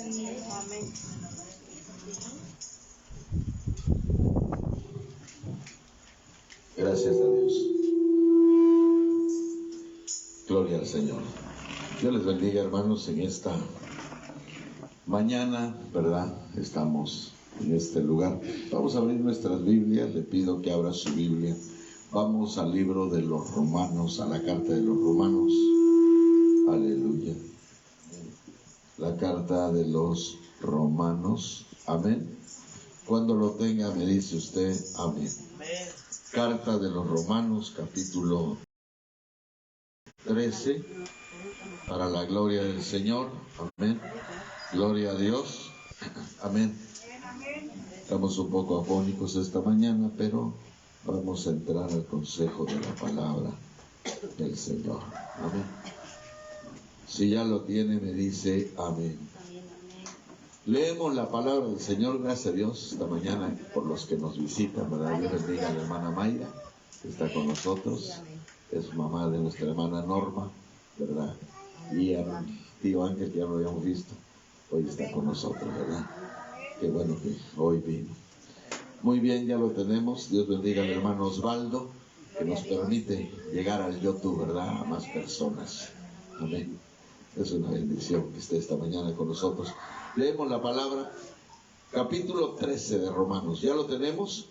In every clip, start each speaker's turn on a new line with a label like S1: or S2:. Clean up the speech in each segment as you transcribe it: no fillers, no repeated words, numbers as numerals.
S1: Amén.
S2: Gracias a Dios. Gloria al Señor. Dios les bendiga, hermanos, en esta mañana, ¿verdad? Estamos en este lugar. Vamos a abrir nuestras Biblias. Le pido que abra su Biblia. Vamos al libro de los Romanos, a la carta de los Romanos. Aleluya. La carta de los Romanos. Amén. Cuando lo tenga me dice usted amén. Carta de los Romanos, capítulo 13, para la gloria del Señor. Amén. Gloria a Dios. Amén. Estamos un poco afónicos esta mañana, pero vamos a entrar al consejo de la palabra del Señor. Amén. Si ya lo tiene, me dice amén. Leemos la palabra del Señor. Gracias a Dios esta mañana por los que nos visitan, ¿verdad? Dios bendiga a la hermana Mayra, que está con nosotros. Es mamá de nuestra hermana Norma, ¿verdad? Y a tío Ángel, que ya lo habíamos visto, hoy está con nosotros, ¿verdad? Qué bueno que hoy vino. Muy bien, ya lo tenemos. Dios bendiga al hermano Osvaldo, que nos permite llegar al YouTube, ¿verdad? A más personas. Amén. Es una bendición que esté esta mañana con nosotros. Leemos la palabra, capítulo 13 de Romanos. ¿Ya lo tenemos?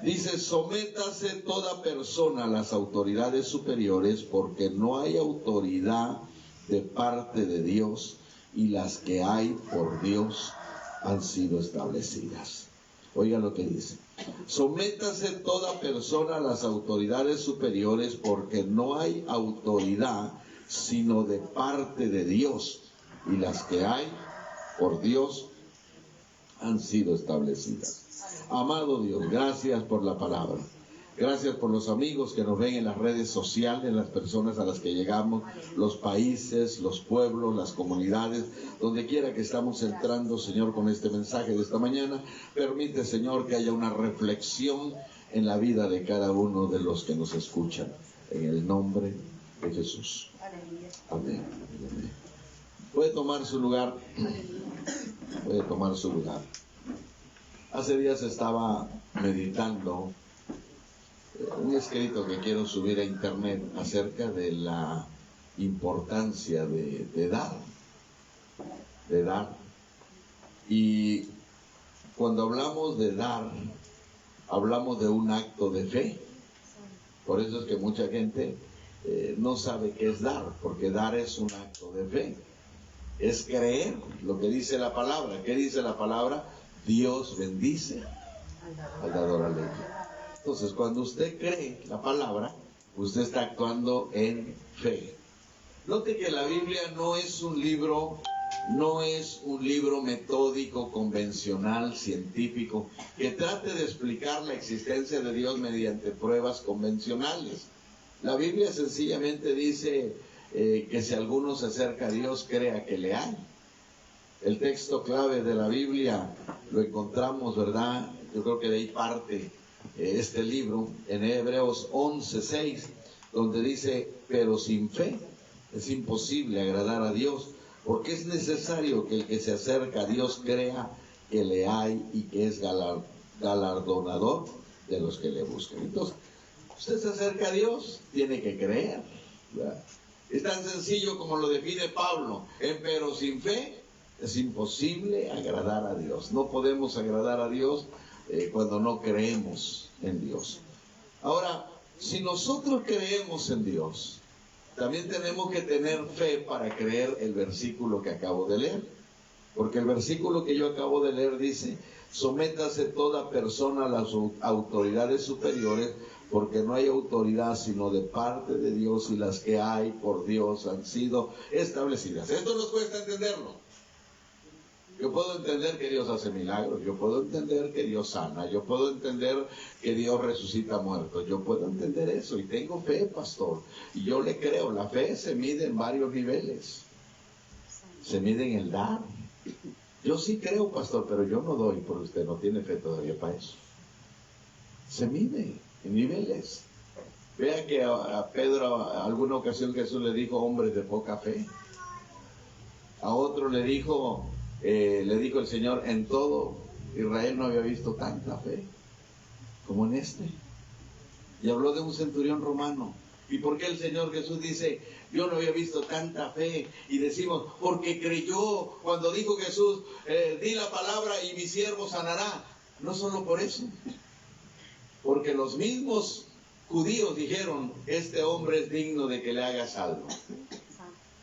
S2: Dice: sométase toda persona a las autoridades superiores, porque no hay autoridad de parte de Dios, y las que hay por Dios han sido establecidas. Oiga lo que dice: sométase toda persona a las autoridades superiores, porque no hay autoridad sino de parte de Dios, y las que hay por Dios han sido establecidas. Amado Dios, gracias por la palabra. Gracias por los amigos que nos ven en las redes sociales, las personas a las que llegamos, los países, los pueblos, las comunidades, donde quiera que estamos entrando, Señor, con este mensaje de esta mañana. Permite, Señor, que haya una reflexión en la vida de cada uno de los que nos escuchan. En el nombre de Jesús. Amén. Amén. Puede tomar su lugar. Puede tomar su lugar. Hace días estaba meditando un escrito que quiero subir a internet acerca de la importancia de dar. De dar. Y cuando hablamos de dar, hablamos de un acto de fe. Por eso es que mucha gente no sabe qué es dar, porque dar es un acto de fe. Es creer lo que dice la palabra. ¿Qué dice la palabra? Dios bendice al dador alegre. Entonces, cuando usted cree la palabra, usted está actuando en fe. Note que la Biblia no es un libro metódico, convencional, científico, que trate de explicar la existencia de Dios mediante pruebas convencionales. La Biblia sencillamente dice que si alguno se acerca a Dios, crea que le hay. El texto clave de la Biblia lo encontramos, ¿verdad? Yo creo que de ahí parte este libro, en Hebreos 11:6, donde dice: pero sin fe es imposible agradar a Dios, porque es necesario que el que se acerca a Dios crea que le hay y que es galardonador de los que le buscan. Entonces, usted se acerca a Dios, tiene que creer, ¿verdad? Es tan sencillo como lo define Pablo: pero sin fe es imposible agradar a Dios. No podemos agradar a Dios cuando no creemos en Dios. Ahora, si nosotros creemos en Dios, también tenemos que tener fe para creer el versículo que acabo de leer. Porque el versículo que yo acabo de leer dice: sométase toda persona a las autoridades superiores, porque no hay autoridad sino de parte de Dios, y las que hay por Dios han sido establecidas. Esto nos cuesta entenderlo. Yo puedo entender que Dios hace milagros, yo puedo entender que Dios sana, yo puedo entender que Dios resucita muertos, yo puedo entender eso, y tengo fe, pastor, y yo le creo. La fe se mide en varios niveles. Se mide en el dar. Yo sí creo, pastor, pero yo no doy, porque usted no tiene fe todavía para eso. Se mide en niveles. Vea que a Pedro, a alguna ocasión Jesús le dijo: hombres de poca fe. A otro le dijo: le dijo el Señor, en todo Israel no había visto tanta fe como en este. Y habló de un centurión romano. ¿Y por qué el Señor Jesús dice, yo no había visto tanta fe? Y decimos, porque creyó cuando dijo Jesús, di la palabra y mi siervo sanará. No solo por eso, porque los mismos judíos dijeron, este hombre es digno de que le hagas algo,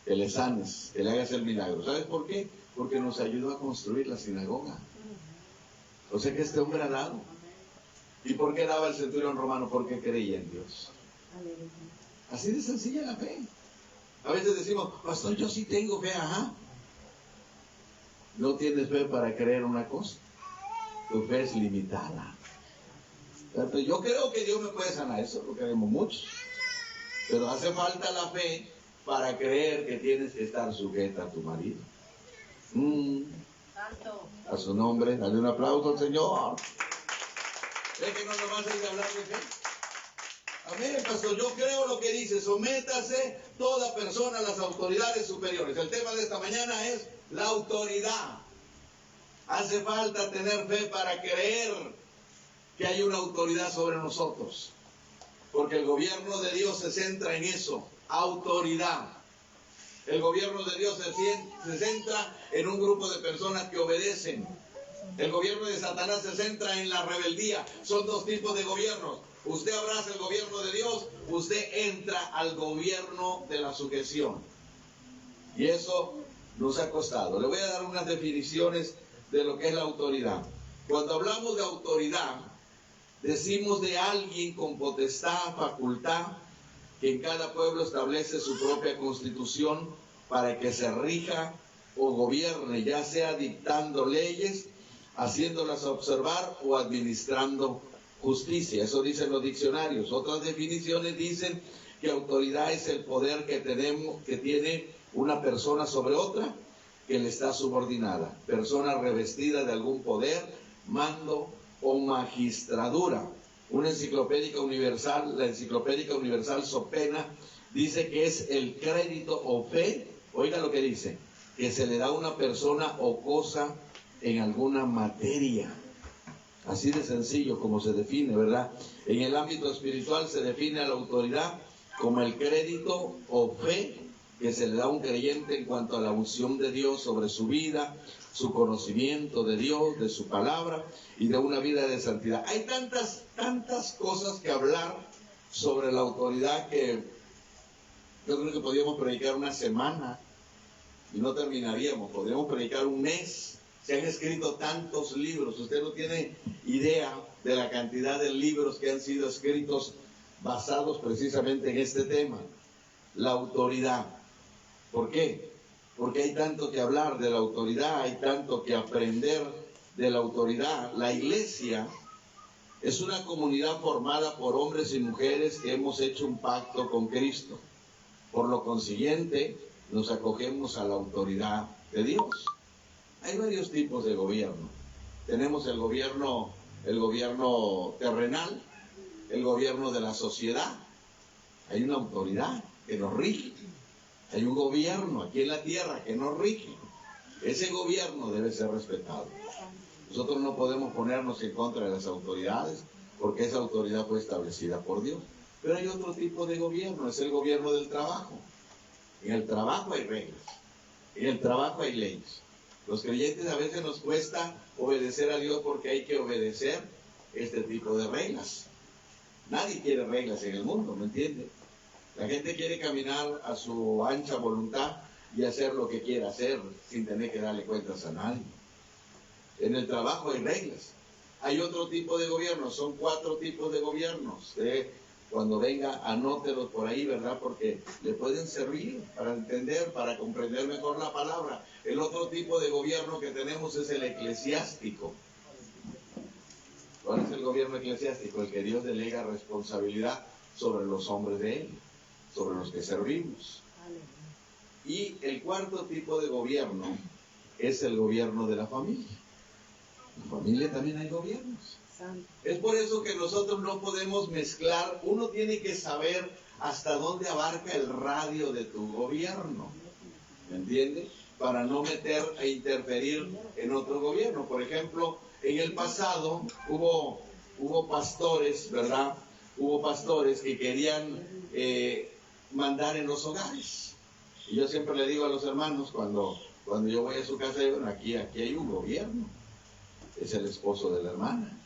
S2: que le sanes, que le hagas el milagro. ¿Sabes por qué? Porque nos ayudó a construir la sinagoga. O sea que este hombre ha dado. ¿Y por qué daba el centurión romano? Porque creía en Dios. Así de sencilla la fe. A veces decimos, pastor, yo sí tengo fe, ajá. No tienes fe para creer una cosa. Tu fe es limitada. Yo creo que Dios me puede sanar, eso lo creemos muchos. Pero hace falta la fe para creer que tienes que estar sujeta a tu marido. A su nombre, dale un aplauso al Señor. ¿Ve que no nos vas a ir a hablar de fe? Amén, pastor, yo creo lo que dice, sométase toda persona a las autoridades superiores. El tema de esta mañana es la autoridad. Hace falta tener fe para creer que hay una autoridad sobre nosotros. Porque el gobierno de Dios se centra en eso, autoridad. El gobierno de Dios se centra en un grupo de personas que obedecen. El gobierno de Satanás se centra en la rebeldía. Son dos tipos de gobiernos. Usted abraza el gobierno de Dios, usted entra al gobierno de la sujeción. Y eso nos ha costado. Le voy a dar unas definiciones de lo que es la autoridad. Cuando hablamos de autoridad, decimos de alguien con potestad, facultad, que en cada pueblo establece su propia constitución para que se rija o gobierne, ya sea dictando leyes, haciéndolas observar o administrando justicia. Eso dicen los diccionarios. Otras definiciones dicen que autoridad es el poder que tiene una persona sobre otra que le está subordinada. Persona revestida de algún poder, mando o magistradura. Una enciclopédica universal, la Enciclopédica Universal Sopena, dice que es el crédito o fe, oiga lo que dice, que se le da a una persona o cosa en alguna materia. Así de sencillo como se define, ¿verdad? En el ámbito espiritual se define a la autoridad como el crédito o fe que se le da a un creyente en cuanto a la unción de Dios sobre su vida, su conocimiento de Dios, de su palabra y de una vida de santidad. Hay tantas cosas que hablar sobre la autoridad que yo creo que podríamos predicar una semana y no terminaríamos. Podríamos predicar un mes. Se han escrito tantos libros. Usted no tiene idea de la cantidad de libros que han sido escritos basados precisamente en este tema, la autoridad. ¿Por qué? Porque hay tanto que hablar de la autoridad, hay tanto que aprender de la autoridad. La iglesia es una comunidad formada por hombres y mujeres que hemos hecho un pacto con Cristo. Por lo consiguiente, nos acogemos a la autoridad de Dios. Hay varios tipos de gobierno. Tenemos el gobierno terrenal, el gobierno de la sociedad. Hay una autoridad que nos rige. Hay un gobierno aquí en la tierra que nos rige. Ese gobierno debe ser respetado. Nosotros no podemos ponernos en contra de las autoridades porque esa autoridad fue establecida por Dios. Pero hay otro tipo de gobierno, es el gobierno del trabajo. En el trabajo hay reglas, en el trabajo hay leyes. Los creyentes a veces nos cuesta obedecer a Dios porque hay que obedecer este tipo de reglas. Nadie quiere reglas en el mundo, ¿me entiende? La gente quiere caminar a su ancha voluntad y hacer lo que quiera hacer sin tener que darle cuentas a nadie. En el trabajo hay reglas. Hay otro tipo de gobierno, son 4 tipos de gobiernos. Cuando venga, anótelos por ahí, ¿verdad? Porque le pueden servir para entender, para comprender mejor la palabra. El otro tipo de gobierno que tenemos es el eclesiástico. ¿Cuál es el gobierno eclesiástico? El que Dios delega responsabilidad sobre los hombres de Él, sobre los que servimos. Y el cuarto tipo de gobierno es el gobierno de la familia. En la familia también hay gobiernos. Es por eso que nosotros no podemos mezclar. Uno tiene que saber hasta dónde abarca el radio de tu gobierno. ¿Me entiendes? para no meter e interferir en otro gobierno. Por ejemplo, en el pasado hubo pastores, ¿verdad? Hubo pastores que querían mandar en los hogares. Y yo siempre le digo a los hermanos, cuando yo voy a su casa, digo, aquí hay un gobierno. Es el esposo de la hermana.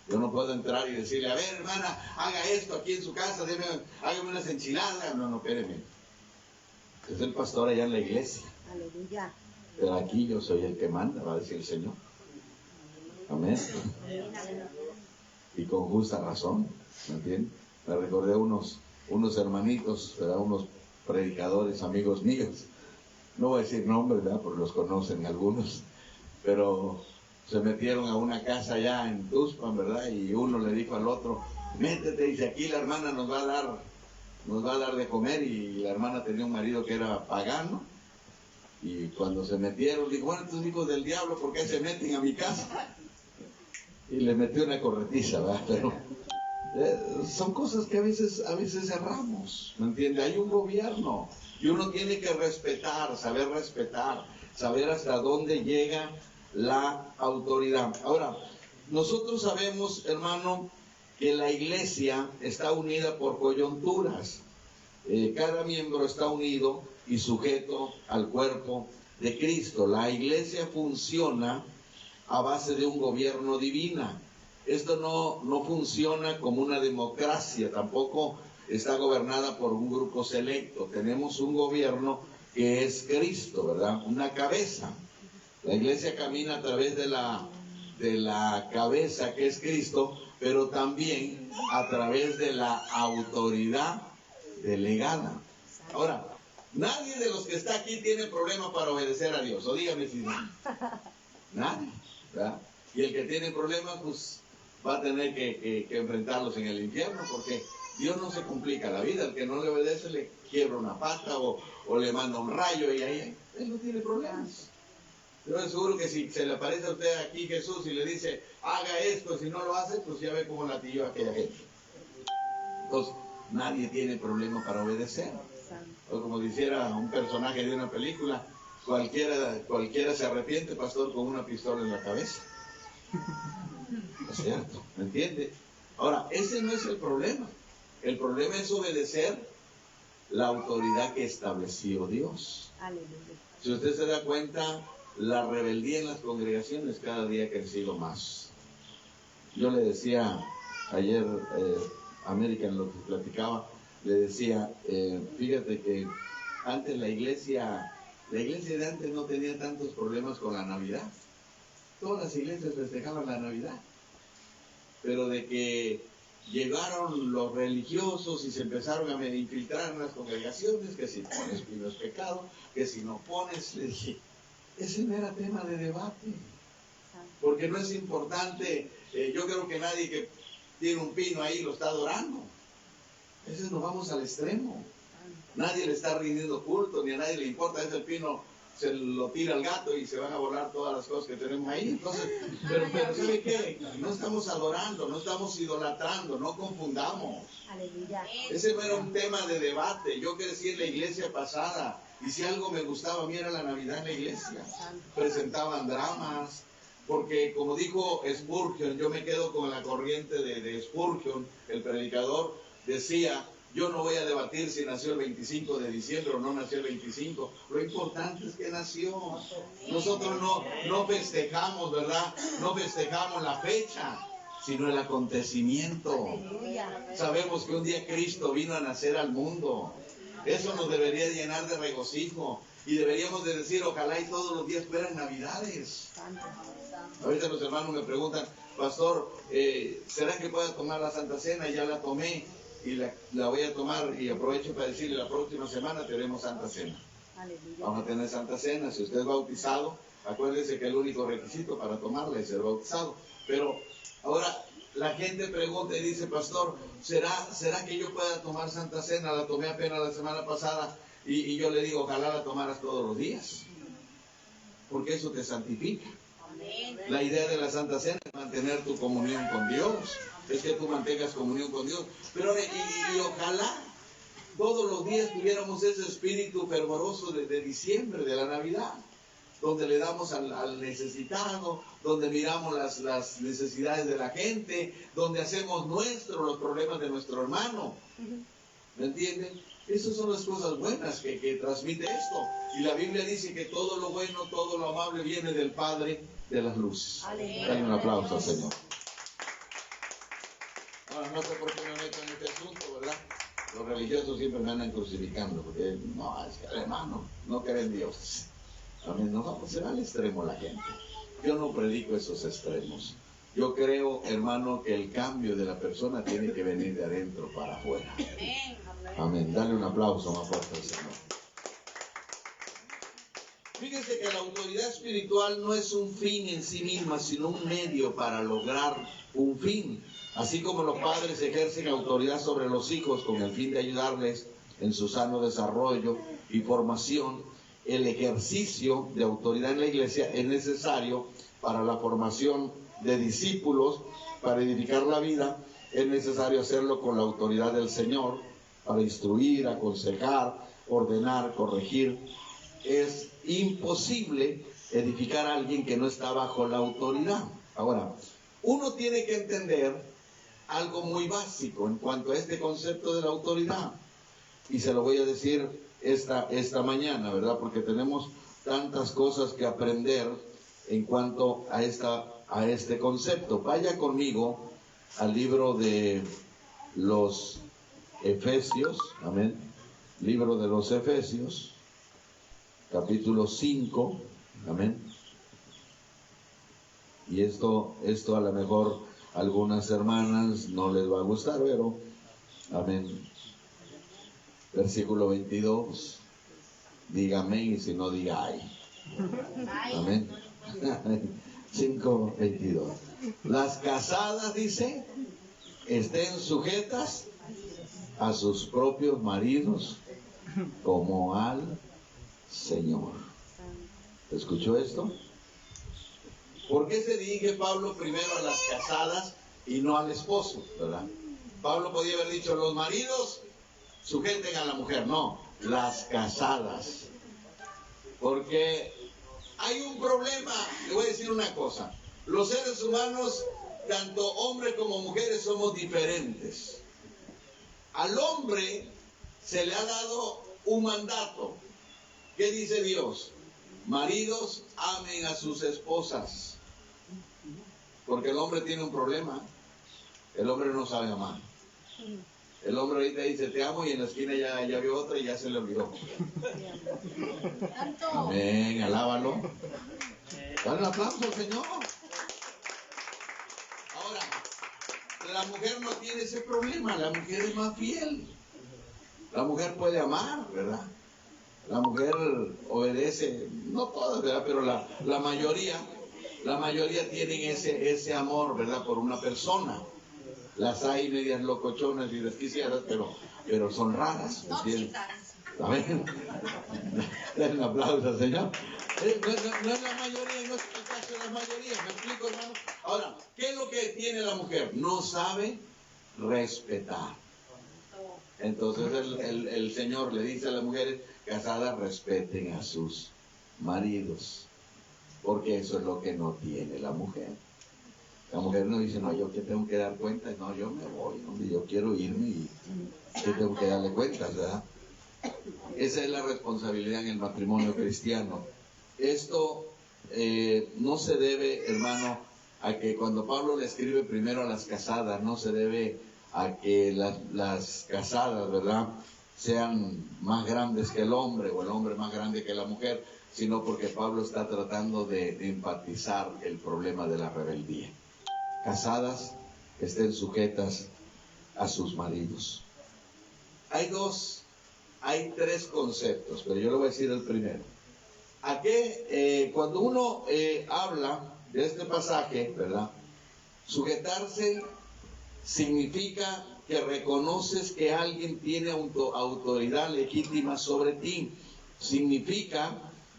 S2: Yo no puedo entrar y decirle, a ver, hermana, haga esto aquí en su casa, hágame unas enchiladas. No, espéreme. Es el pastor allá en la iglesia.
S1: Aleluya.
S2: Pero aquí yo soy el que manda, va a decir el Señor. Amén. Y con justa razón, ¿me entiendes? Me recordé unos hermanitos, ¿verdad? Unos predicadores, amigos míos. No voy a decir nombres, ¿verdad? Porque los conocen algunos. Pero se metieron a una casa allá en Tuxpan, ¿verdad? Y uno le dijo al otro, métete, dice, aquí la hermana nos va a dar de comer. Y la hermana tenía un marido que era pagano. Y cuando se metieron, dijo, bueno, estos hijos del diablo, ¿por qué se meten a mi casa? Y le metió una corretiza, ¿verdad? Pero son cosas que a veces erramos, ¿me entiende? Hay un gobierno y uno tiene que respetar, saber hasta dónde llega la autoridad. Ahora, nosotros sabemos, hermano, que la iglesia está unida por coyunturas. Cada miembro está unido y sujeto al cuerpo de Cristo. La iglesia funciona a base de un gobierno divino. Esto no funciona como una democracia, tampoco está gobernada por un grupo selecto. Tenemos un gobierno que es Cristo, ¿verdad? Una cabeza. La iglesia camina a través de la cabeza que es Cristo, pero también a través de la autoridad delegada. Ahora, nadie de los que está aquí tiene problema para obedecer a Dios, o dígame si no. Nadie, ¿verdad? Y el que tiene problemas, pues va a tener que enfrentarlos en el infierno, porque Dios no se complica la vida. El que no le obedece le quiebra una pata o le manda un rayo y ahí él no tiene problemas. Yo estoy seguro que si se le aparece a usted aquí Jesús y le dice, haga esto, si no lo hace, pues ya ve cómo latilló a aquella gente. Entonces, nadie tiene problema para obedecer. O como dijera un personaje de una película, cualquiera se arrepiente, pastor, con una pistola en la cabeza. Es cierto, ¿me entiende? Ahora, ese no es el problema. El problema es obedecer la autoridad que estableció Dios.
S1: Aleluya.
S2: Si usted se da cuenta, la rebeldía en las congregaciones cada día ha crecido más. Yo le decía ayer, América, en lo que platicaba, le decía, fíjate que antes la iglesia de antes no tenía tantos problemas con la Navidad. Todas las iglesias festejaban la Navidad. Pero de que llegaron los religiosos y se empezaron a infiltrar en las congregaciones, que si pones pino es pecado, que si no pones, le dije, ese no era tema de debate. Porque no es importante, yo creo que nadie que tiene un pino ahí lo está adorando. A veces nos vamos al extremo. Nadie le está rindiendo culto, ni a nadie le importa. Ese pino se lo tira al gato y se van a volar todas las cosas que tenemos ahí. Entonces, pero ¿sabe qué? No estamos adorando, no estamos idolatrando, no confundamos.
S1: Aleluya.
S2: Ese no era un tema de debate. Yo crecí en la iglesia pasada y si algo me gustaba a mí era la Navidad en la iglesia. Presentaban dramas, porque como dijo Spurgeon, yo me quedo con la corriente de Spurgeon, el predicador, decía, yo no voy a debatir si nació el 25 de diciembre o no nació el 25. Lo importante es que nació. Nosotros no festejamos, ¿verdad? No festejamos la fecha, sino el acontecimiento. Sabemos que un día Cristo vino a nacer al mundo. Eso nos debería llenar de regocijo. Y deberíamos de decir, ojalá y todos los días fueran Navidades. Ahorita los hermanos me preguntan, pastor, ¿será que pueda tomar la Santa Cena? Ya la tomé. Y la voy a tomar y aprovecho para decirle, la próxima semana tenemos Santa Cena. Aleluya. Vamos a tener Santa Cena. Si usted es bautizado, acuérdese que el único requisito para tomarla es ser bautizado. Pero ahora la gente pregunta y dice, pastor, ¿será que yo pueda tomar Santa Cena? La tomé apenas la semana pasada y yo le digo, ojalá la tomaras todos los días. Porque eso te santifica. Amén. La idea de la Santa Cena es mantener tu comunión con Dios. Es que tú mantengas comunión con Dios. Pero y ojalá todos los días tuviéramos ese espíritu fervoroso de diciembre, de la Navidad, donde le damos al necesitado, donde miramos las necesidades de la gente, donde hacemos nuestros los problemas de nuestro hermano. ¿Me entienden? Esas son las cosas buenas que transmite esto. Y la Biblia dice que todo lo bueno, todo lo amable viene del Padre de las luces. Dale un aplauso al Señor. Ahora, no sé por qué me meto en este asunto, ¿verdad? Los religiosos siempre me andan crucificando, porque no, es que hermano, no creen en Dios. Amén, no vamos, se va al extremo la gente. Yo no predico esos extremos. Yo creo, hermano, que el cambio de la persona tiene que venir de adentro para afuera. Amén. Dale un aplauso más fuerte al Señor. Fíjense que la autoridad espiritual no es un fin en sí misma, sino un medio para lograr un fin. Así como los padres ejercen autoridad sobre los hijos con el fin de ayudarles en su sano desarrollo y formación, el ejercicio de autoridad en la iglesia es necesario para la formación de discípulos, para edificar la vida. Es necesario hacerlo con la autoridad del Señor, para instruir, aconsejar, ordenar, corregir. Es imposible edificar a alguien que no está bajo la autoridad. Ahora, uno tiene que entender algo muy básico en cuanto a este concepto de la autoridad, y se lo voy a decir esta mañana, ¿verdad? Porque tenemos tantas cosas que aprender en cuanto a este concepto. Vaya conmigo al libro de los Efesios, amén, libro de los Efesios, capítulo 5, amén. Y esto a lo mejor a algunas hermanas no les va a gustar, pero, amén. Versículo 22, diga amén, y si no, diga ay. Amén. 5:22. Las casadas, dice, estén sujetas a sus propios maridos como al Señor. ¿Escuchó esto? ¿Por qué se dirige Pablo primero a las casadas y no al esposo, verdad? Pablo podía haber dicho, los maridos sujeten a la mujer. No, las casadas. Porque hay un problema. Le voy a decir una cosa. Los seres humanos, tanto hombres como mujeres, somos diferentes. Al hombre se le ha dado un mandato. ¿Qué dice Dios? Maridos, amen a sus esposas. Porque el hombre tiene un problema. El hombre no sabe amar. El hombre ahorita dice te amo y en la esquina ya vio otra y ya se le olvidó. Amén, alábalo. Dale un aplauso al Señor. Ahora, la mujer no tiene ese problema, la mujer es más fiel. La mujer puede amar, ¿verdad? La mujer obedece, no todas, ¿verdad? Pero la mayoría tienen ese amor, ¿verdad? Por una persona. Las hay medias locochonas y desquiciadas, pero son raras, ¿entiendes? ¿Saben? Den un aplauso al Señor. No es la mayoría, no es el caso de la mayoría, ¿me explico, hermano? Ahora, ¿qué es lo que tiene la mujer? No sabe respetar. Entonces el Señor le dice a las mujeres casadas, respeten a sus maridos, porque eso es lo que no tiene la mujer. La mujer no dice, no, yo que tengo que dar cuenta, no, yo me voy, ¿no? Yo quiero irme y yo tengo que darle cuentas, ¿verdad? Esa es la responsabilidad en el matrimonio cristiano. Esto no se debe, hermano, a que cuando Pablo le escribe primero a las casadas, no se debe a que las casadas, ¿verdad?, sean más grandes que el hombre o el hombre más grande que la mujer, sino porque Pablo está tratando de enfatizar el problema de la rebeldía. Casadas que estén sujetas a sus maridos. Hay tres conceptos, pero yo le voy a decir el primero. ¿A qué? Cuando uno habla de este pasaje, ¿verdad?, sujetarse significa que reconoces que alguien tiene autoridad legítima sobre ti. Significa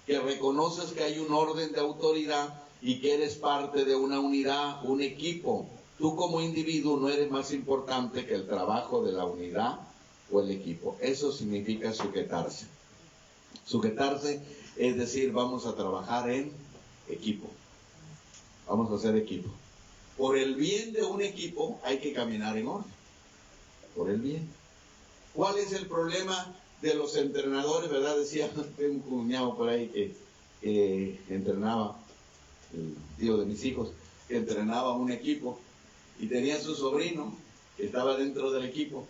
S2: que reconoces que hay un orden de autoridad y que eres parte de una unidad, un equipo. Tú como individuo no eres más importante que el trabajo de la unidad o el equipo. Eso significa sujetarse. Sujetarse es decir, vamos a trabajar en equipo. Vamos a hacer equipo. Por el bien de un equipo hay que caminar en orden. Por el bien. ¿Cuál es el problema de los entrenadores, verdad? Decía un cuñado por ahí que entrenaba, el tío de mis hijos, que entrenaba un equipo y tenía su sobrino que estaba dentro del equipo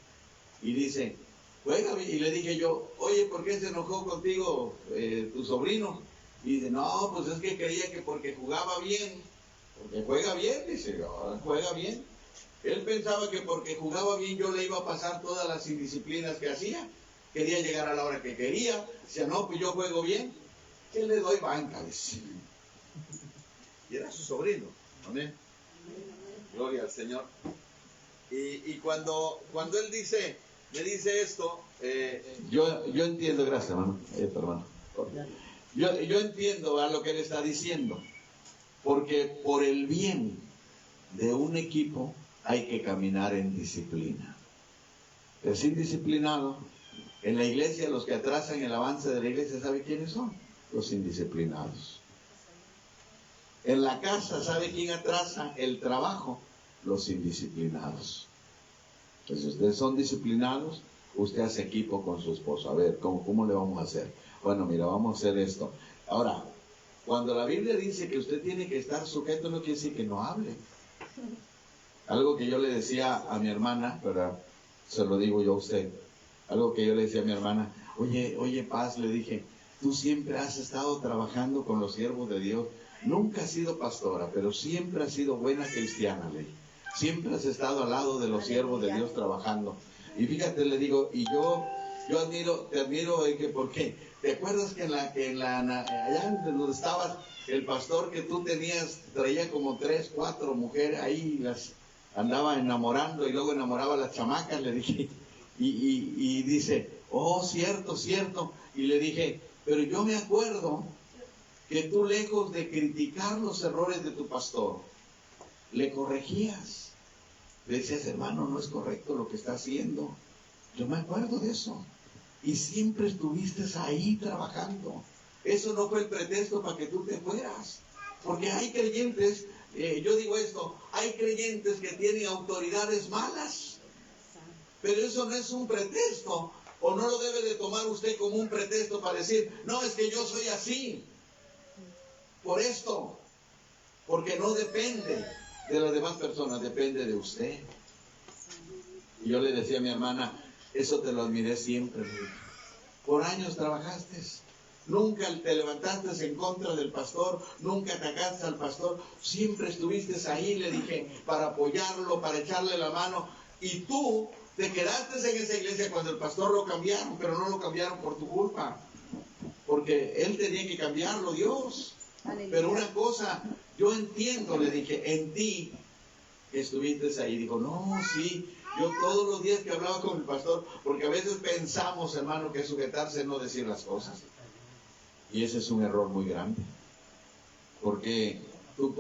S2: y dice, juega, y le dije yo, oye, ¿por qué se enojó contigo tu sobrino? Y dice, no, pues es que creía que porque jugaba bien, porque juega bien, dice, juega bien. Él pensaba que porque jugaba bien yo le iba a pasar todas las indisciplinas que hacía. Quería llegar a la hora que quería. Decía, no, pues yo juego bien. ¿Qué le doy banca? Dice. Y era su sobrino. Amén. Gloria al Señor. Y cuando él dice, me dice esto, yo entiendo, gracias hermano. Yo entiendo a lo que él está diciendo. Porque por el bien de un equipo hay que caminar en disciplina. Es indisciplinado. En la iglesia, los que atrasan el avance de la iglesia, ¿sabe quiénes son? Los indisciplinados. En la casa, ¿sabe quién atrasa el trabajo? Los indisciplinados. Entonces, ustedes son disciplinados, usted hace equipo con su esposo. A ver, ¿cómo le vamos a hacer? Bueno, mira, vamos a hacer esto. Ahora, cuando la Biblia dice que usted tiene que estar sujeto, no quiere decir que no hable. Algo que yo le decía a mi hermana, pero se lo digo yo a usted. Algo que yo le decía a mi hermana, oye Paz, le dije, tú siempre has estado trabajando con los siervos de Dios. Nunca has sido pastora, pero siempre has sido buena cristiana, le dije. Siempre has estado al lado de los siervos de Dios trabajando. Y fíjate, le digo, y yo te admiro, ¿por qué? ¿Te acuerdas que allá donde estabas, el pastor que tú tenías, traía como 3, 4 mujeres ahí, las andaba enamorando y luego enamoraba a las chamacas? Le dije, y dice, oh, cierto. Y le dije, pero yo me acuerdo que tú, lejos de criticar los errores de tu pastor, le corregías. Le decías, hermano, no es correcto lo que está haciendo. Yo me acuerdo de eso. Y siempre estuviste ahí trabajando. Eso no fue el pretexto para que tú te fueras. Porque hay creyentes, yo digo esto, hay creyentes que tienen autoridades malas. Pero eso no es un pretexto. O no lo debe de tomar usted como un pretexto para decir, no, es que yo soy así. Por esto. Porque no depende de las demás personas, depende de usted. Y yo le decía a mi hermana, eso te lo admiré siempre. Por años trabajaste. Nunca te levantaste en contra del pastor, nunca atacaste al pastor, siempre estuviste ahí, le dije, para apoyarlo, para echarle la mano. Y tú te quedaste en esa iglesia cuando el pastor lo cambiaron, pero no lo cambiaron por tu culpa, porque él tenía que cambiarlo, Dios. Pero una cosa, yo entiendo, le dije, en ti que estuviste ahí. Dijo, no, sí, yo todos los días que hablaba con el pastor, porque a veces pensamos, hermano, que sujetarse es no decir las cosas. Y ese es un error muy grande. Porque tú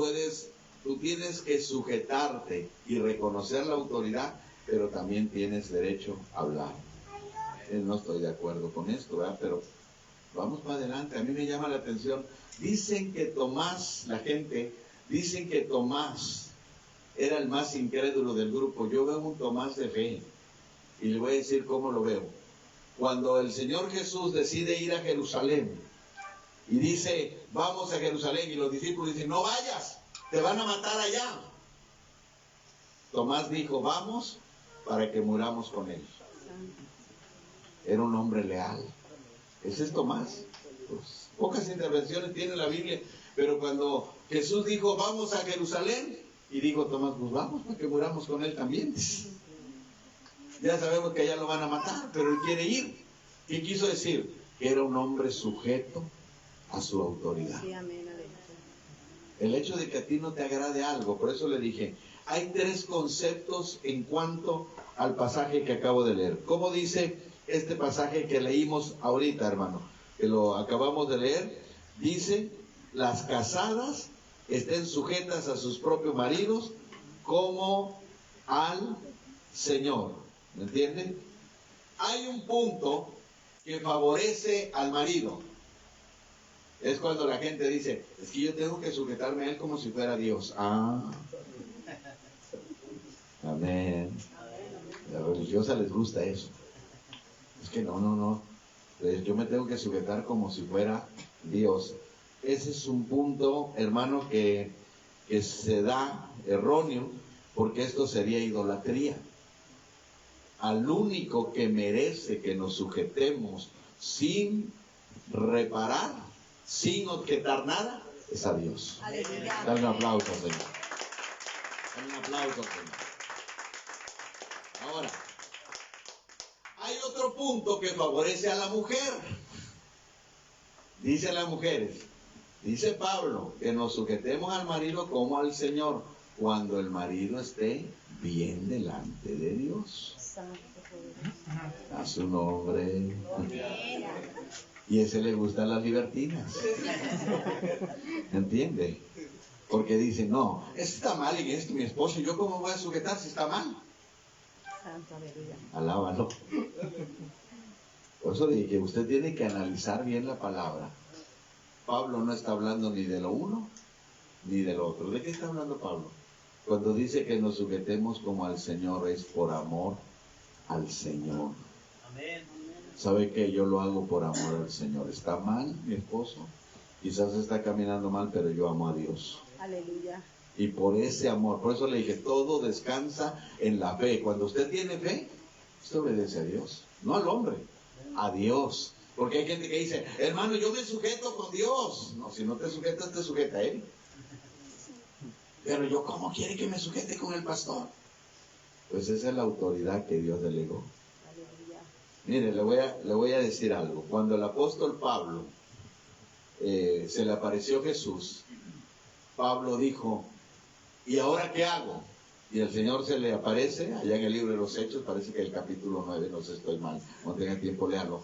S2: tienes que sujetarte y reconocer la autoridad, pero también tienes derecho a hablar. No estoy de acuerdo con esto, ¿verdad? Pero vamos para adelante. A mí me llama la atención. Dicen que Tomás era el más incrédulo del grupo. Yo veo un Tomás de fe. Y le voy a decir cómo lo veo. Cuando el Señor Jesús decide ir a Jerusalén y dice, vamos a Jerusalén, y los discípulos dicen, no vayas, te van a matar allá. Tomás dijo, vamos para que muramos con él. Era un hombre leal. Ese es Tomás. Pues, pocas intervenciones tiene la Biblia, pero cuando Jesús dijo, vamos a Jerusalén, y dijo Tomás, pues vamos para que muramos con él también. Ya sabemos que allá lo van a matar, pero él quiere ir. ¿Qué quiso decir? Que era un hombre sujeto a su autoridad. El hecho de que a ti no te agrade algo, por eso le dije, hay 3 conceptos en cuanto al pasaje que acabo de leer. ¿Cómo dice este pasaje que leímos ahorita, hermano? Que lo acabamos de leer. Dice, las casadas estén sujetas a sus propios maridos como al Señor. ¿Me entienden? hay un punto que favorece al marido. Es cuando la gente dice, es que yo tengo que sujetarme a él como si fuera Dios. Ah, amén. A la religiosa les gusta eso. Es que no. Pues yo me tengo que sujetar como si fuera Dios. Ese es un punto, hermano, que se da erróneo, porque esto sería idolatría. Al único que merece que nos sujetemos sin reparar, sin objetar nada, es a Dios. Dale un aplauso, Señor. Dale un aplauso, Señor. Ahora, hay otro punto que favorece a la mujer. Dice a las mujeres, dice Pablo, que nos sujetemos al marido como al Señor, cuando el marido esté bien delante de Dios. A su nombre. Y a ese le gustan las libertinas. ¿Entiende? Porque dice, no, está mal y es mi esposo, ¿yo cómo voy a sujetar si está mal? Alábalo. Por eso dije que usted tiene que analizar bien la palabra. Pablo no está hablando ni de lo uno ni del otro. ¿De qué está hablando Pablo? Cuando dice que nos sujetemos como al Señor, es por amor al Señor. Amén. ¿Sabe que yo lo hago por amor al Señor? ¿Está mal mi esposo? Quizás está caminando mal, pero yo amo a Dios.
S1: Aleluya.
S2: Y por ese amor, por eso le dije, todo descansa en la fe. Cuando usted tiene fe, usted obedece a Dios, no al hombre, a Dios. Porque hay gente que dice, hermano, yo me sujeto con Dios. No, si no te sujetas, te sujeta a Él. Pero yo, ¿cómo quiere que me sujete con el pastor? Pues esa es la autoridad que Dios delegó. Mire, le voy a decir algo. Cuando el apóstol Pablo se le apareció Jesús, Pablo dijo, ¿y ahora qué hago? Y el Señor se le aparece, allá en el libro de los Hechos, parece que el capítulo 9, no sé, estoy mal, no tenga tiempo, léalo.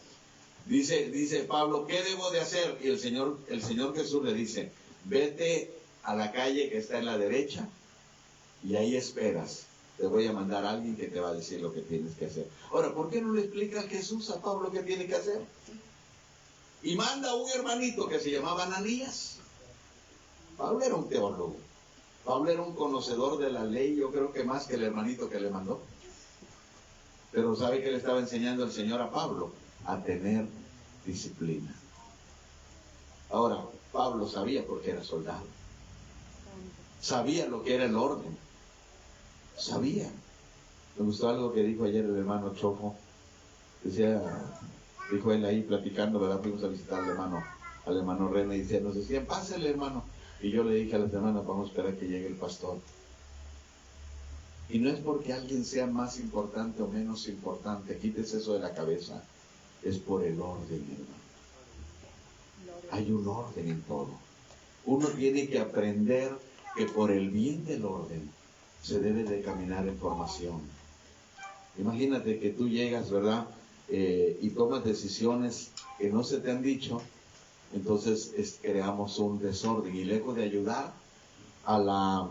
S2: Dice Pablo, ¿qué debo de hacer? Y el Señor Jesús le dice, vete a la calle que está en la derecha y ahí esperas. Te voy a mandar a alguien que te va a decir lo que tienes que hacer. Ahora, ¿por qué no le explica Jesús a Pablo qué tiene que hacer? Y manda a un hermanito que se llamaba Ananías. Pablo era un teólogo. Pablo era un conocedor de la ley, yo creo que más que el hermanito que le mandó. Pero ¿sabe qué le estaba enseñando el Señor a Pablo? A tener disciplina. Ahora, Pablo sabía porque era soldado. Sabía lo que era el orden. Sabía. Me gustó algo que dijo ayer el hermano Chofo. Dijo él ahí platicando, ¿verdad? Fuimos a visitar al hermano René y nos decían, pásale, hermano. Y yo le dije a las hermanas, vamos a esperar que llegue el pastor. Y no es porque alguien sea más importante o menos importante, quítese eso de la cabeza. Es por el orden, hermano. Hay un orden en todo. Uno tiene que aprender que por el bien del orden se debe de caminar en formación. Imagínate que tú llegas, ¿verdad? Y tomas decisiones que no se te han dicho. Entonces creamos un desorden y lejos de ayudar a la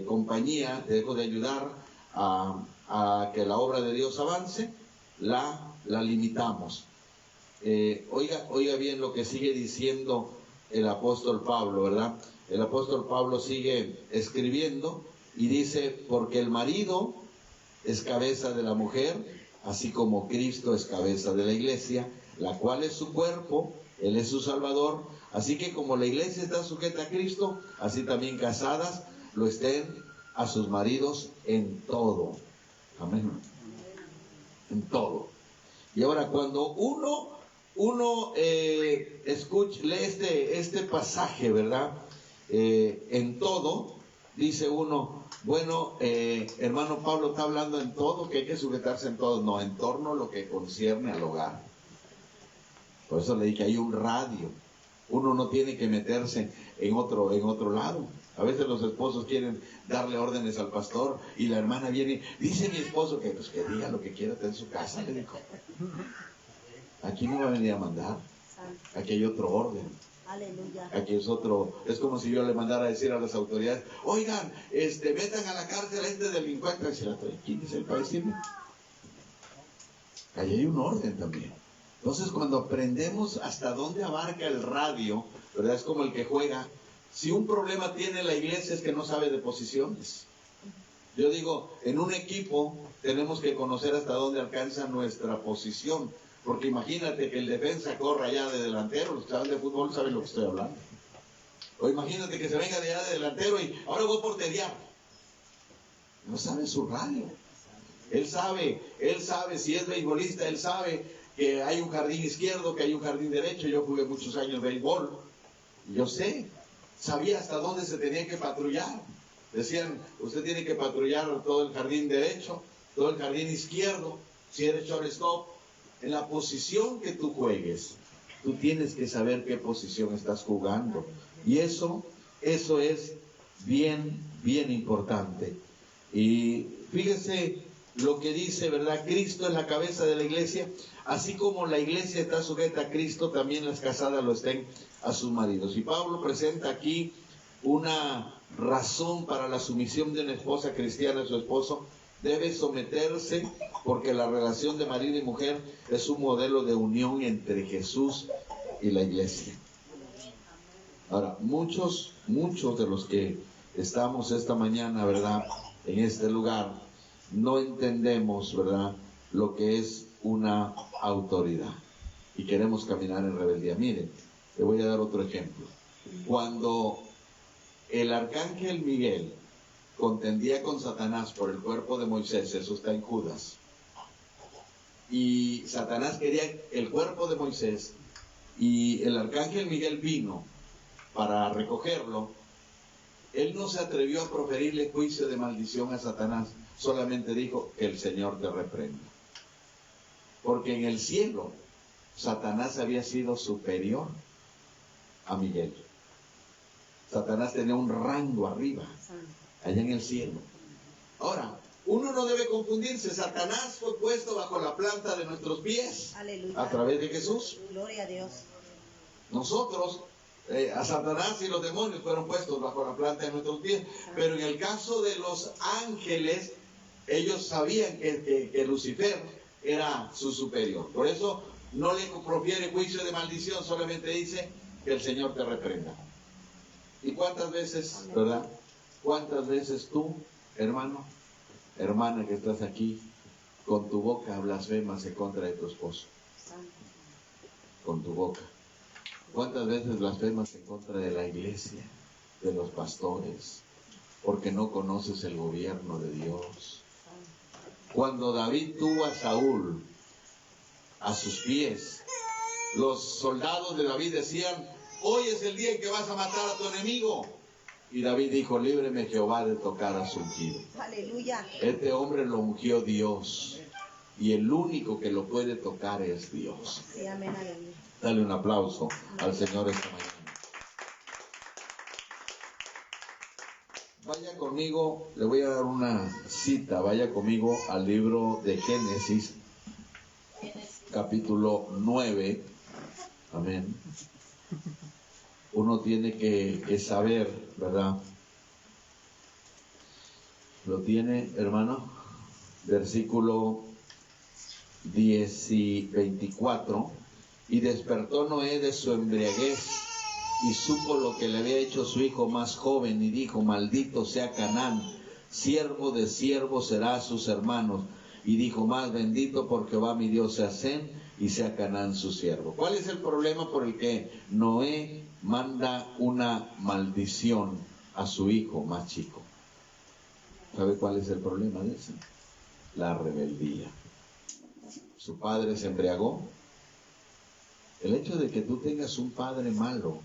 S2: compañía, lejos de ayudar a que la obra de Dios avance, la limitamos. Oiga bien lo que sigue diciendo el apóstol Pablo, ¿verdad? El apóstol Pablo sigue escribiendo y dice, porque el marido es cabeza de la mujer, así como Cristo es cabeza de la iglesia, la cual es su cuerpo, Él es su Salvador. Así que como la iglesia está sujeta a Cristo, así también casadas lo estén a sus maridos en todo. Amén. En todo. Y ahora cuando uno lee este pasaje, ¿verdad? En todo, dice uno, bueno, hermano Pablo está hablando en todo, que hay que sujetarse en todo. No, en torno a lo que concierne al hogar. Por eso le dije, hay un radio. Uno no tiene que meterse en otro lado. A veces los esposos quieren darle órdenes al pastor y la hermana viene, dice mi esposo que diga lo que quiera, está en su casa, le dijo. Aquí no va a venir a mandar. Aquí hay otro orden.
S1: Aleluya.
S2: Aquí es otro, es como si yo le mandara a decir a las autoridades, oigan, metan a la cárcel a este delincuente. Y se la trae, ¿quién es el para decirme? Ahí hay un orden también. Entonces, cuando aprendemos hasta dónde abarca el radio, ¿verdad? Es como el que juega. Si un problema tiene la iglesia es que no sabe de posiciones. Yo digo, en un equipo tenemos que conocer hasta dónde alcanza nuestra posición. Porque imagínate que el defensa corra allá de delantero, los que saben de fútbol saben lo que estoy hablando. O imagínate que se venga de allá de delantero y ahora voy a porterear. No sabe su radio. Él sabe si es beisbolista, él sabe que hay un jardín izquierdo, que hay un jardín derecho. Yo jugué muchos años béisbol. Yo sabía hasta dónde se tenía que patrullar. Decían, usted tiene que patrullar todo el jardín derecho, todo el jardín izquierdo. Si eres shortstop, en la posición que tú juegues, tú tienes que saber qué posición estás jugando. Y eso es bien importante. Y fíjese lo que dice, ¿verdad? Cristo es la cabeza de la iglesia. Así como la iglesia está sujeta a Cristo, también las casadas lo estén a sus maridos. Y Pablo presenta aquí una razón para la sumisión de una esposa cristiana a su esposo. Debe someterse porque la relación de marido y mujer es un modelo de unión entre Jesús y la iglesia. Ahora, muchos de los que estamos esta mañana, ¿verdad?, en este lugar, no entendemos, ¿verdad?, lo que es una autoridad. Y queremos caminar en rebeldía. Miren, le voy a dar otro ejemplo. Cuando el arcángel Miguel contendía con Satanás por el cuerpo de Moisés, eso está en Judas, y Satanás quería el cuerpo de Moisés, y el arcángel Miguel vino para recogerlo, él no se atrevió a proferirle juicio de maldición a Satanás, solamente dijo que el Señor te reprenda. Porque en el cielo, Satanás había sido superior a Miguel. Satanás tenía un rango arriba, allá en el cielo. Ahora, uno no debe confundirse. Satanás fue puesto bajo la planta de nuestros pies.
S1: Aleluya.
S2: A través de Jesús.
S1: Gloria a Dios.
S2: Nosotros, a Satanás y los demonios fueron puestos bajo la planta de nuestros pies. Pero en el caso de los ángeles, ellos sabían que Lucifer era su superior. Por eso no le profiere juicio de maldición, solamente dice que el Señor te reprenda. ¿Y cuántas veces, verdad? ¿Cuántas veces tú, hermano, hermana que estás aquí, con tu boca blasfemas en contra de tu esposo? Con tu boca. ¿Cuántas veces blasfemas en contra de la iglesia, de los pastores, porque no conoces el gobierno de Dios? Cuando David tuvo a Saúl a sus pies, los soldados de David decían: hoy es el día en que vas a matar a tu enemigo. Y David dijo: líbreme Jehová de tocar a su ungido.
S1: Aleluya.
S2: Este hombre lo ungió Dios, y el único que lo puede tocar es Dios.
S1: Sí, amén, aleluya.
S2: Dale un aplauso al Señor esta mañana. Vaya conmigo, le voy a dar una cita, vaya conmigo al libro de Génesis, capítulo 9. Amén. Uno tiene que saber, ¿verdad? ¿Lo tiene, hermano? Versículo 10 y 24. Y despertó Noé de su embriaguez, y supo lo que le había hecho su hijo más joven, y dijo: maldito sea Canaán, siervo de siervos será a sus hermanos. Y dijo más: bendito por Jehová mi Dios sea Sem, y sea Canaán su siervo. ¿Cuál es el problema por el que Noé manda una maldición a su hijo más chico? ¿Sabe cuál es el problema de eso? La rebeldía. Su padre se embriagó. El hecho de que tú tengas un padre malo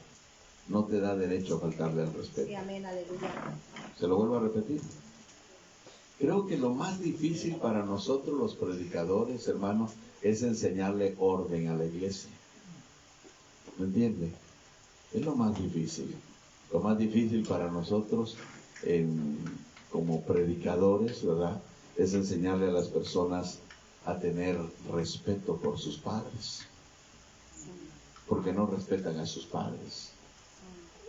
S2: no te da derecho a faltarle al respeto.
S1: Sí, amén, aleluya.
S2: Se lo vuelvo a repetir. Creo que lo más difícil para nosotros los predicadores, hermanos, es enseñarle orden a la iglesia. ¿Me entiende? Es lo más difícil. Lo más difícil para nosotros como predicadores, ¿verdad?, es enseñarle a las personas a tener respeto por sus padres. Porque no respetan a sus padres.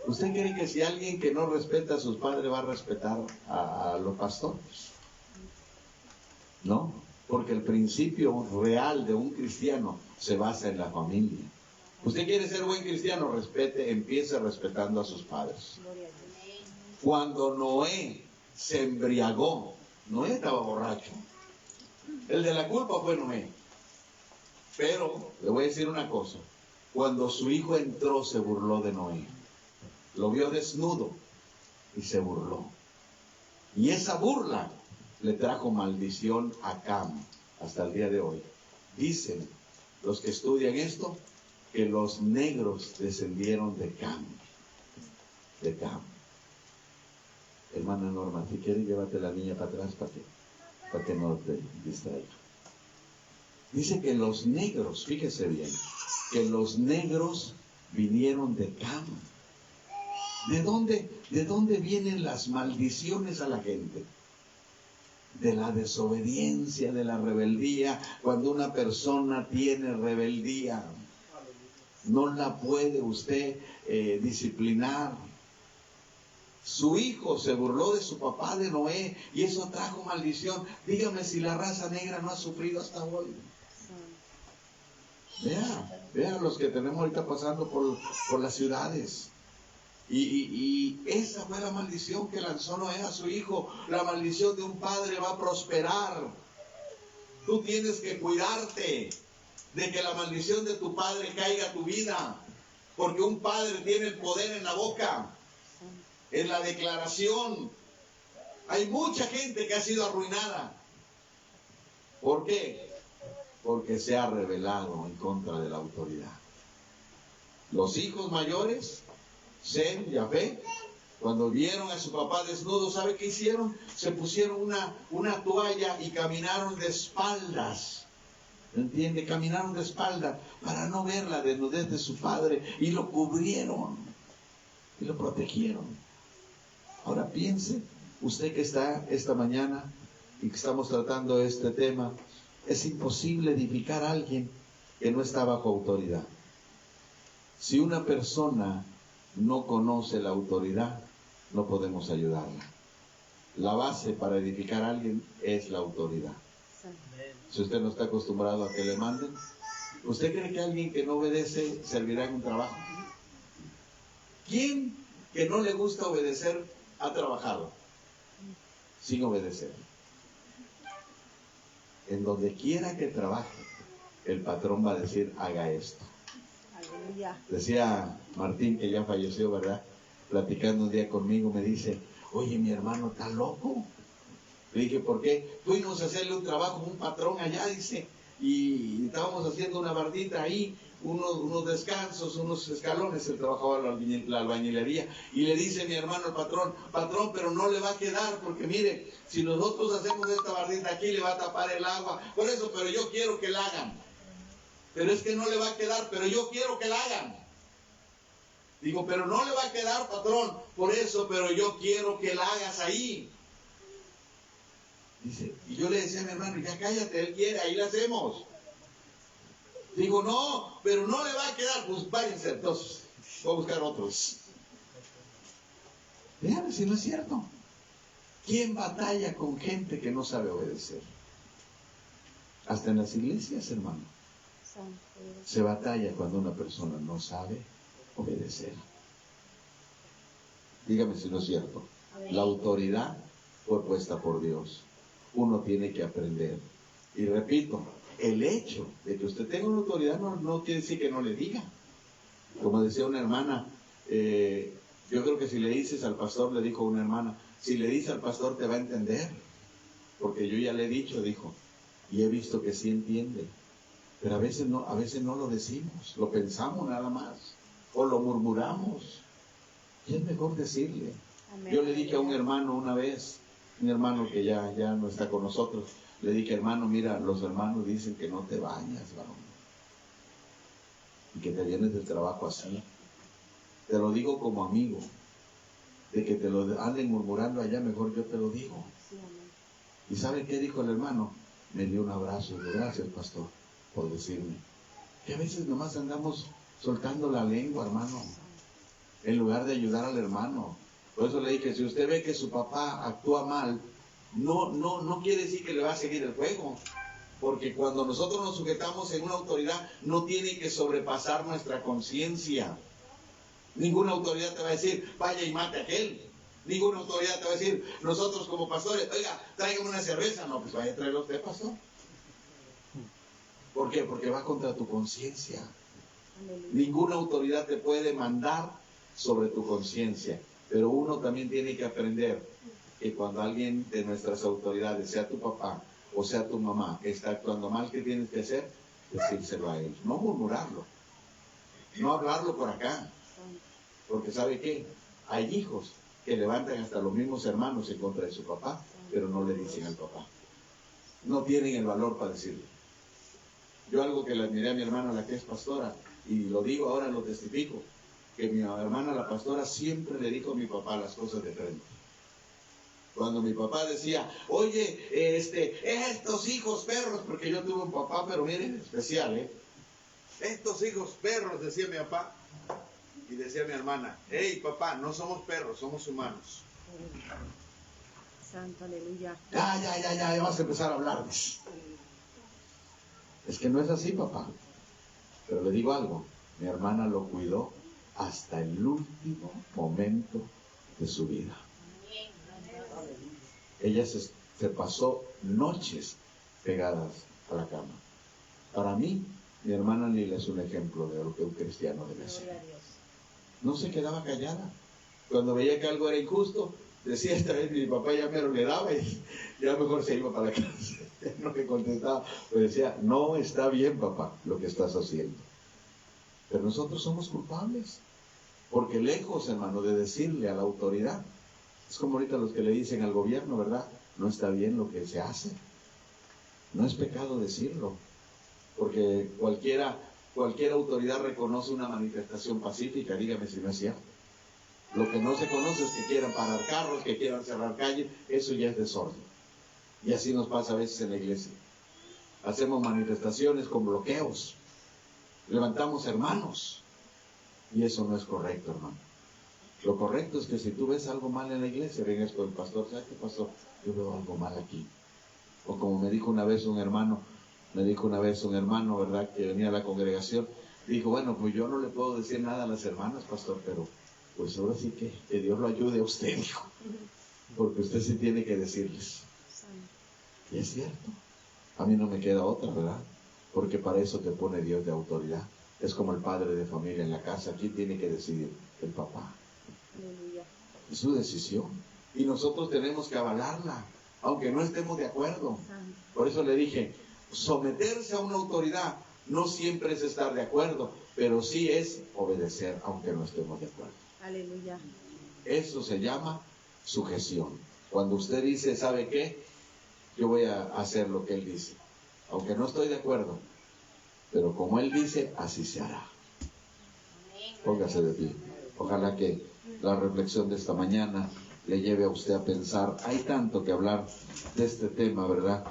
S2: ¿Usted cree que si alguien que no respeta a sus padres va a respetar a los pastores? ¿No? Porque el principio real de un cristiano se basa en la familia. Usted quiere ser buen cristiano, empiece respetando a sus padres. Cuando Noé se embriagó, Noé estaba borracho. El de la culpa fue Noé. Pero le voy a decir una cosa. Cuando su hijo entró, se burló de Noé. Lo vio desnudo y se burló. Y esa burla le trajo maldición a Cam hasta el día de hoy. Dicen los que estudian esto que los negros descendieron de Cam. De Cam. Hermana Norma, si quieres llévate la niña para atrás para que no te distraiga. Dice que los negros, fíjese bien, que los negros vinieron de Cam. ¿De dónde vienen las maldiciones a la gente? De la desobediencia, de la rebeldía. Cuando una persona tiene rebeldía, no la puede usted disciplinar. Su hijo se burló de su papá, de Noé, y eso trajo maldición. Dígame si la raza negra no ha sufrido hasta hoy. Vea los que tenemos ahorita pasando por las ciudades. Y esa fue la maldición que lanzó Noé a su hijo. La maldición de un padre va a prosperar. Tú tienes que cuidarte de que la maldición de tu padre caiga a tu vida. Porque un padre tiene el poder en la boca, en la declaración. Hay mucha gente que ha sido arruinada. ¿Por qué? Porque se ha rebelado en contra de la autoridad. Los hijos mayores, Sem y Jafet, cuando vieron a su papá desnudo, ¿sabe qué hicieron? Se pusieron una toalla y caminaron de espaldas. ¿Entiende? Caminaron de espaldas para no ver la desnudez de su padre, y lo cubrieron y lo protegieron. Ahora piense, usted que está esta mañana y que estamos tratando este tema, es imposible edificar a alguien que no está bajo autoridad. Si una persona no conoce la autoridad, no podemos ayudarla. La base para edificar a alguien es la autoridad. Si usted no está acostumbrado a que le manden, ¿usted cree que alguien que no obedece servirá en un trabajo? ¿Quién que no le gusta obedecer ha trabajado sin obedecer? En donde quiera que trabaje, el patrón va a decir, haga esto.
S1: Aleluya.
S2: Decía Martín, que ya falleció, ¿verdad? Platicando un día conmigo, me dice, oye, mi hermano está loco. Le dije, ¿por qué? Fuimos a hacerle un trabajo a un patrón allá, dice, y estábamos haciendo una bardita ahí, unos descansos, unos escalones. Él trabajaba la albañilería, y le dice mi hermano al patrón, pero no le va a quedar, porque mire, si nosotros hacemos esta bardita aquí, le va a tapar el agua. Por eso, pero yo quiero que la hagan. Pero es que no le va a quedar, pero yo quiero que la hagan. Digo, pero no le va a quedar, patrón, por eso, pero yo quiero que la hagas ahí. Dice, y yo le decía a mi hermano, ya cállate, él quiere, ahí la hacemos. Digo, no, pero no le va a quedar, pues váyanse, entonces, voy a buscar otros. Vean si no es cierto. ¿Quién batalla con gente que no sabe obedecer? Hasta en las iglesias, hermano, se batalla cuando una persona no sabe obedecer. Dígame si no es cierto. La autoridad fue puesta por Dios. Uno tiene que aprender. Y repito, el hecho de que usted tenga una autoridad no quiere decir que no le diga. Como decía una hermana, yo creo que si le dices al pastor, le dijo una hermana, si le dices al pastor te va a entender. Porque yo ya le he dicho, dijo, y he visto que sí entiende. Pero a veces no lo decimos, lo pensamos nada más, o lo murmuramos. Y es mejor decirle. Amén. Yo le dije a un hermano una vez, un hermano que ya no está con nosotros, le dije, hermano, mira, los hermanos dicen que no te bañas, varón, y que te vienes del trabajo así. Te lo digo como amigo, de que te lo anden murmurando allá, mejor yo te lo digo. ¿Y sabe qué dijo el hermano? Me dio un abrazo y le dije, gracias, pastor, por decirme. Que a veces nomás andamos soltando la lengua, hermano, en lugar de ayudar al hermano. Por eso le dije, si usted ve que su papá actúa mal, no quiere decir que le va a seguir el juego. Porque cuando nosotros nos sujetamos en una autoridad, no tiene que sobrepasar nuestra conciencia. Ninguna autoridad te va a decir, vaya y mate a aquel. Ninguna autoridad te va a decir, nosotros como pastores, oiga, tráigame una cerveza. No, pues vaya a traerlo usted, pastor. ¿Por qué? Porque va contra tu conciencia. Ninguna autoridad te puede mandar sobre tu conciencia. Pero uno también tiene que aprender que cuando alguien de nuestras autoridades, sea tu papá o sea tu mamá, está actuando mal, ¿qué tienes que hacer? Decírselo a él. No murmurarlo. No hablarlo por acá. Porque ¿sabe qué? Hay hijos que levantan hasta los mismos hermanos en contra de su papá, pero no le dicen al papá. No tienen el valor para decirle. Yo algo que le admiré a mi hermana, la que es pastora, y lo digo ahora, lo testifico, que mi hermana, la pastora, siempre le dijo a mi papá las cosas de frente. Cuando mi papá decía, oye, estos hijos perros, porque yo tuve un papá, pero miren, especial, estos hijos perros, decía mi papá, y decía mi hermana, hey papá, no somos perros, somos humanos.
S3: Santo, aleluya.
S2: Ya vas a empezar a hablarles. Es que no es así, papá. Pero le digo algo, mi hermana lo cuidó hasta el último momento de su vida. Ella se pasó noches pegadas a la cama. Para mí, mi hermana Lila es un ejemplo de lo que un cristiano debe ser. No se quedaba callada. Cuando veía que algo era injusto, decía esta vez mi papá ya me lo le daba y ya mejor se iba para la casa. No me contestaba, pero decía, no está bien, papá, lo que estás haciendo. Pero nosotros somos culpables, porque lejos, hermano, de decirle a la autoridad, es como ahorita los que le dicen al gobierno, ¿verdad? No está bien lo que se hace. No es pecado decirlo, porque cualquier autoridad reconoce una manifestación pacífica, dígame si no es cierto. Lo que no se conoce es que quieran parar carros, que quieran cerrar calles, eso ya es desorden. Y así nos pasa a veces en la iglesia. Hacemos manifestaciones con bloqueos, levantamos hermanos, y eso no es correcto, hermano. Lo correcto es que si tú ves algo mal en la iglesia, vengas con el pastor, ¿sabes qué, pastor? Yo veo algo mal aquí. O como me dijo una vez un hermano, ¿verdad?, que venía a la congregación, dijo, bueno, pues yo no le puedo decir nada a las hermanas, pastor, pero pues ahora sí que Dios lo ayude a usted, dijo, porque usted sí tiene que decirles. Y es cierto, a mí no me queda otra, ¿verdad? Porque para eso te pone Dios de autoridad. Es como el padre de familia en la casa. ¿Quién tiene que decidir? El papá.
S3: Aleluya.
S2: Es su decisión. Y nosotros tenemos que avalarla, aunque no estemos de acuerdo. Por eso le dije, someterse a una autoridad no siempre es estar de acuerdo, pero sí es obedecer, aunque no estemos de acuerdo.
S3: Aleluya.
S2: Eso se llama sujeción. Cuando usted dice, ¿sabe qué? Yo voy a hacer lo que Él dice, aunque no estoy de acuerdo, pero como Él dice, así se hará. Póngase de pie. Ojalá que la reflexión de esta mañana le lleve a usted a pensar. Hay tanto que hablar de este tema, ¿verdad?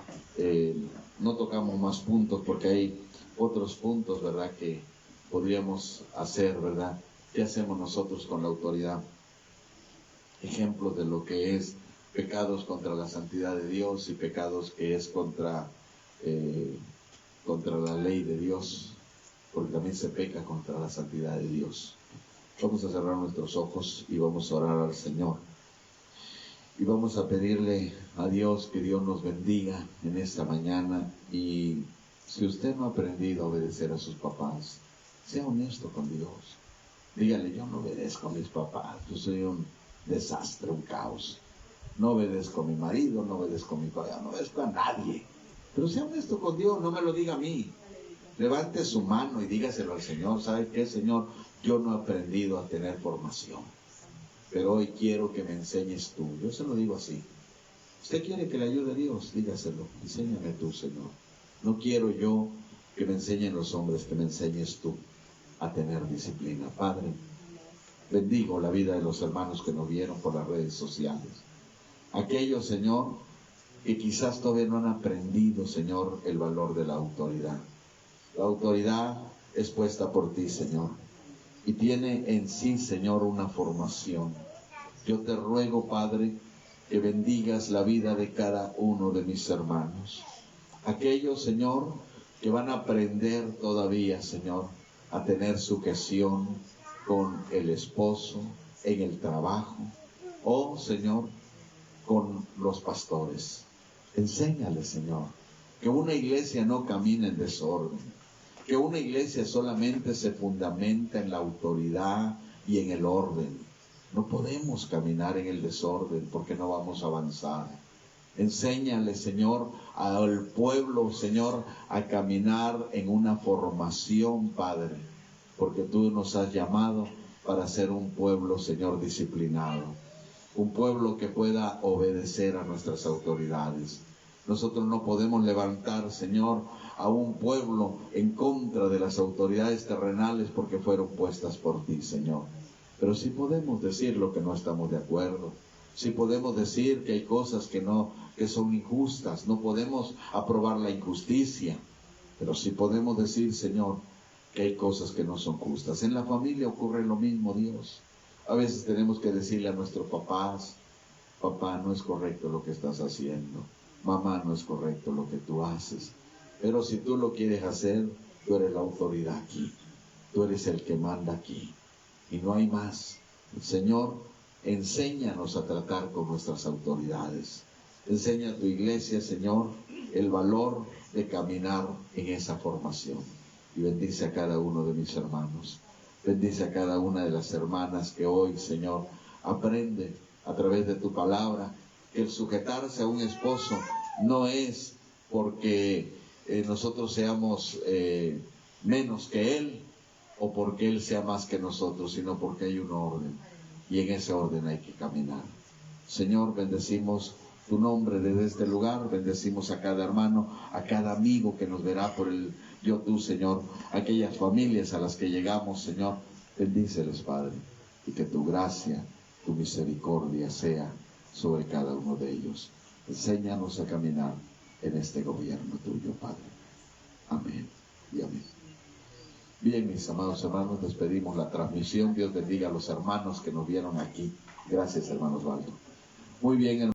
S2: No tocamos más puntos porque hay otros puntos, ¿verdad?, que podríamos hacer, ¿verdad? ¿Qué hacemos nosotros con la autoridad? Ejemplos de lo que es pecados contra la santidad de Dios y pecados que es contra la ley de Dios, porque también se peca contra la santidad de Dios. Vamos a cerrar nuestros ojos y vamos a orar al Señor. Y vamos a pedirle a Dios que Dios nos bendiga en esta mañana. Y si usted no ha aprendido a obedecer a sus papás, sea honesto con Dios. Dígale, yo no obedezco a mis papás, yo soy un desastre, un caos. No obedezco a mi marido, no obedezco a mi padre, no obedezco a nadie. Pero sea honesto con Dios, no me lo diga a mí. Levante su mano y dígaselo al Señor. ¿Sabe qué, Señor? Yo no he aprendido a tener formación, pero hoy quiero que me enseñes tú. Yo se lo digo así. ¿Usted quiere que le ayude a Dios? Dígaselo. Enséñame tú, Señor. No quiero yo que me enseñen los hombres, que me enseñes tú a tener disciplina. Padre, bendigo la vida de los hermanos que nos vieron por las redes sociales. Aquellos, Señor, que quizás todavía no han aprendido, Señor, el valor de la autoridad. La autoridad es puesta por ti, Señor, y tiene en sí, Señor, una formación. Yo te ruego, Padre, que bendigas la vida de cada uno de mis hermanos. Aquellos, Señor, que van a aprender todavía, Señor, a tener sujeción con el esposo, en el trabajo, o, Señor, con los pastores. Enséñales, Señor, que una iglesia no camine en desorden, que una iglesia solamente se fundamenta en la autoridad y en el orden. No podemos caminar en el desorden porque no vamos a avanzar. Enséñale, Señor, al pueblo, Señor, a caminar en una formación, Padre, porque tú nos has llamado para ser un pueblo, Señor, disciplinado, un pueblo que pueda obedecer a nuestras autoridades. Nosotros no podemos levantar, Señor, a un pueblo en contra de las autoridades terrenales porque fueron puestas por ti, Señor. Pero sí podemos decir lo que no estamos de acuerdo. Sí podemos decir que hay cosas que son injustas. No podemos aprobar la injusticia. Pero sí podemos decir, Señor, que hay cosas que no son justas. En la familia ocurre lo mismo, Dios. A veces tenemos que decirle a nuestros papás: papá, no es correcto lo que estás haciendo. Mamá, no es correcto lo que tú haces. Pero si tú lo quieres hacer, tú eres la autoridad aquí. Tú eres el que manda aquí. Y no hay más. Señor, enséñanos a tratar con nuestras autoridades. Enseña a tu iglesia, Señor, el valor de caminar en esa formación. Y bendice a cada uno de mis hermanos. Bendice a cada una de las hermanas que hoy, Señor, aprende a través de tu palabra que el sujetarse a un esposo no es porque nosotros seamos menos que él o porque él sea más que nosotros, sino porque hay un orden. Y en ese orden hay que caminar. Señor, bendecimos tu nombre desde este lugar, bendecimos a cada hermano, a cada amigo que nos verá por el YouTube, Señor, aquellas familias a las que llegamos, Señor, bendíceles, Padre, y que tu gracia, tu misericordia sea sobre cada uno de ellos. Enséñanos a caminar en este gobierno tuyo, Padre. Amén y amén. Bien, mis amados hermanos, despedimos la transmisión. Dios bendiga a los hermanos que nos vieron aquí. Gracias, hermanos Osvaldo. Muy bien, hermanos.